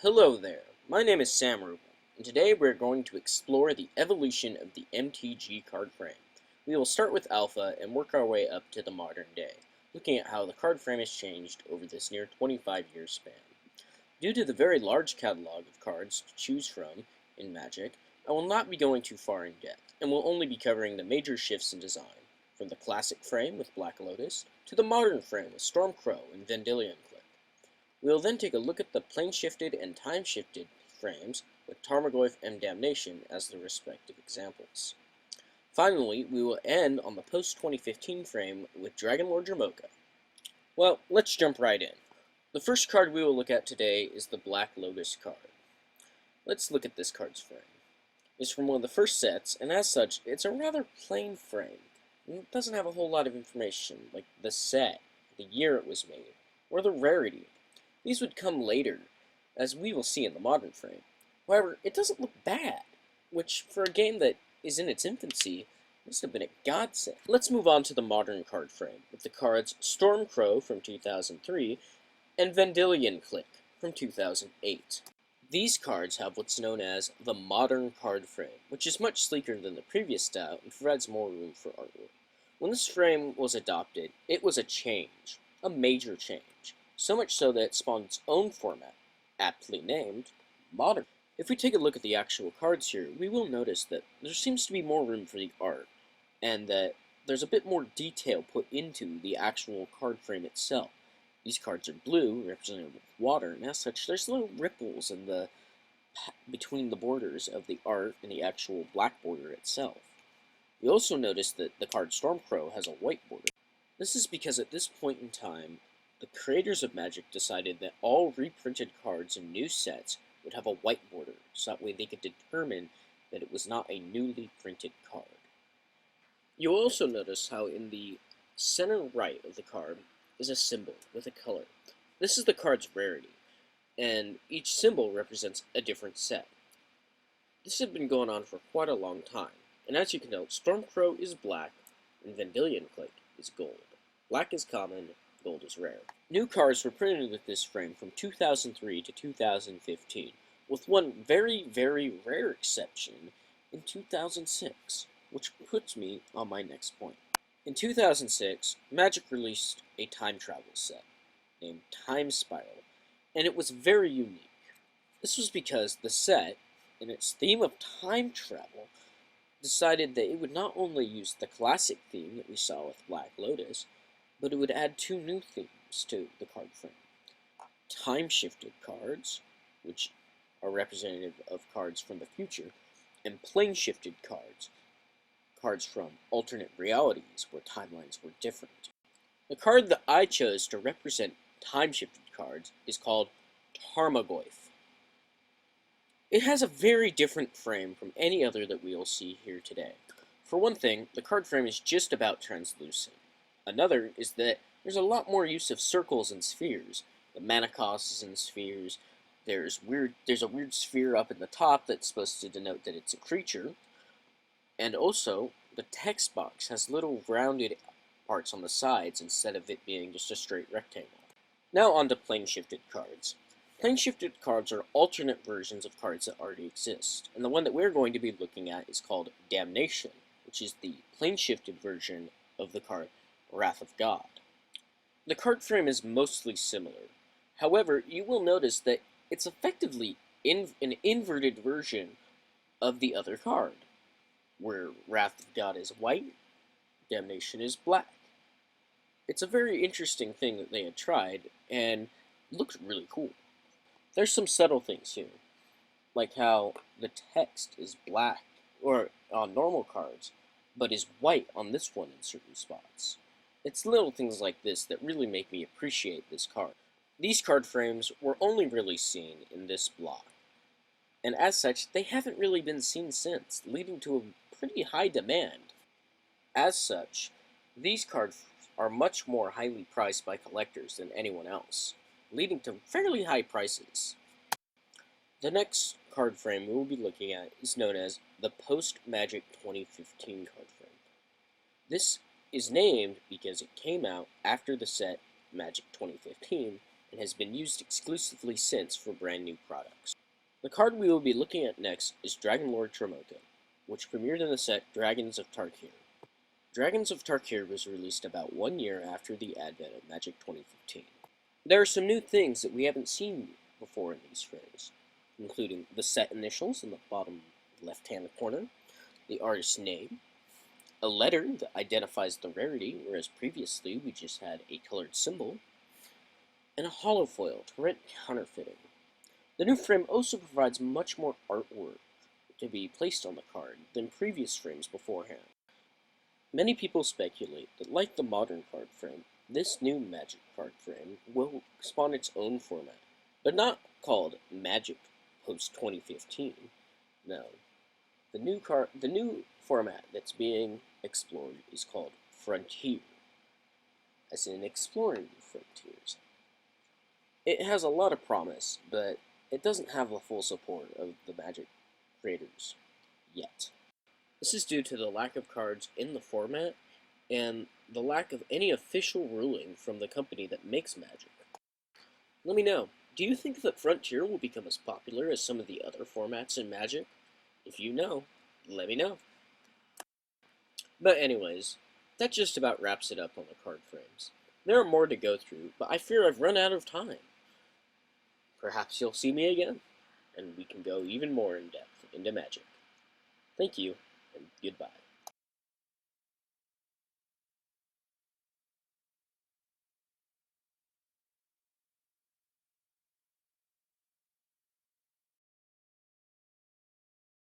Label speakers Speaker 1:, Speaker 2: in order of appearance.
Speaker 1: Hello there, my name is Sam Rubel, and today we're going to explore the evolution of the MTG card frame. We will start with Alpha and work our way up to the modern day, looking at how the card frame has changed over this near 25-year span. Due to the very large catalog of cards to choose from in Magic, I will not be going too far in depth, and will only be covering the major shifts in design, from the classic frame with Black Lotus, to the modern frame with Stormcrow and Vendilion Clique. We will then take a look at the plane-shifted and time-shifted frames with Tarmogoyf and Damnation as the respective examples. Finally, we will end on the post-2015 frame with Dragonlord Jamoka. Well, let's jump right in. The first card we will look at today is the Black Lotus card. Let's look at this card's frame. It's from one of the first sets, and as such, it's a rather plain frame. It doesn't have a whole lot of information, like the set, the year it was made, or the rarity. These would come later, as we will see in the modern frame. However, it doesn't look bad, which, for a game that is in its infancy, must have been a godsend. Let's move on to the modern card frame, with the cards Stormcrow from 2003 and Vendilion Clique from 2008. These cards have what's known as the modern card frame, which is much sleeker than the previous style and provides more room for artwork. When this frame was adopted, it was a change, a major change. So much so that it spawned its own format, aptly named Modern. If we take a look at the actual cards here, we will notice that there seems to be more room for the art, and that there's a bit more detail put into the actual card frame itself. These cards are blue, represented with water, and as such, there's little ripples in between the borders of the art and the actual black border itself. We also notice that the card Stormcrow has a white border. This is because at this point in time, the creators of Magic decided that all reprinted cards in new sets would have a white border, so that way they could determine that it was not a newly printed card. You'll also notice how in the center right of the card is a symbol with a color. This is the card's rarity, and each symbol represents a different set. This had been going on for quite a long time, and as you can note, Stormcrow is black, and Vendilion Clique is gold. Black is common, gold is rare. New cards were printed with this frame from 2003 to 2015, with one very, very rare exception in 2006, which puts me on my next point. In 2006, Magic released a time travel set named Time Spiral, and it was very unique. This was because the set, in its theme of time travel, decided that it would not only use the classic theme that we saw with Black Lotus, but it would add two new themes to the card frame. Time-shifted cards, which are representative of cards from the future, and plane-shifted cards, cards from alternate realities where timelines were different. The card that I chose to represent time-shifted cards is called Tarmogoyf. It has a very different frame from any other that we'll see here today. For one thing, the card frame is just about translucent. Another is that there's a lot more use of circles and spheres. The mana cost is in spheres. There's a weird sphere up in the top that's supposed to denote that it's a creature. And also, the text box has little rounded parts on the sides instead of it being just a straight rectangle. Now on to plane-shifted cards. Plane-shifted cards are alternate versions of cards that already exist, and the one that we're going to be looking at is called Damnation, which is the plane-shifted version of the card Wrath of God. The card frame is mostly similar. However, you will notice that it's effectively an inverted version of the other card, where Wrath of God is white, Damnation is black. It's a very interesting thing that they had tried, and looks really cool. There's some subtle things here, like how the text is black, or on normal cards, but is white on this one in certain spots. It's little things like this that really make me appreciate this card. These card frames were only really seen in this block, and as such, they haven't really been seen since, leading to a pretty high demand. As such, these cards are much more highly priced by collectors than anyone else, leading to fairly high prices. The next card frame we will be looking at is known as the Post-Magic 2015 card frame. This is named because it came out after the set Magic 2015, and has been used exclusively since for brand new products. The card we will be looking at next is Dragon Lord Tromoko, which premiered in the set Dragons of Tarkir. Dragons of Tarkir was released about 1 year after the advent of Magic 2015. There are some new things that we haven't seen before in these frames, including the set initials in the bottom left-hand corner, the artist's name, a letter that identifies the rarity, whereas previously we just had a colored symbol, and a holofoil to prevent counterfeiting. The new frame also provides much more artwork to be placed on the card than previous frames beforehand. Many people speculate that, like the modern card frame, this new Magic card frame will spawn its own format, but not called Magic post 2015. No, the new format that's being explored is called Frontier, as in exploring new frontiers. It has a lot of promise, but it doesn't have the full support of the Magic creators yet. This is due to the lack of cards in the format and the lack of any official ruling from the company that makes Magic. Let me know, do you think that Frontier will become as popular as some of the other formats in Magic? If you know, let me know. But anyways, that just about wraps it up on the card frames. There are more to go through, but I fear I've run out of time. Perhaps you'll see me again, and we can go even more in depth into Magic. Thank you, and goodbye.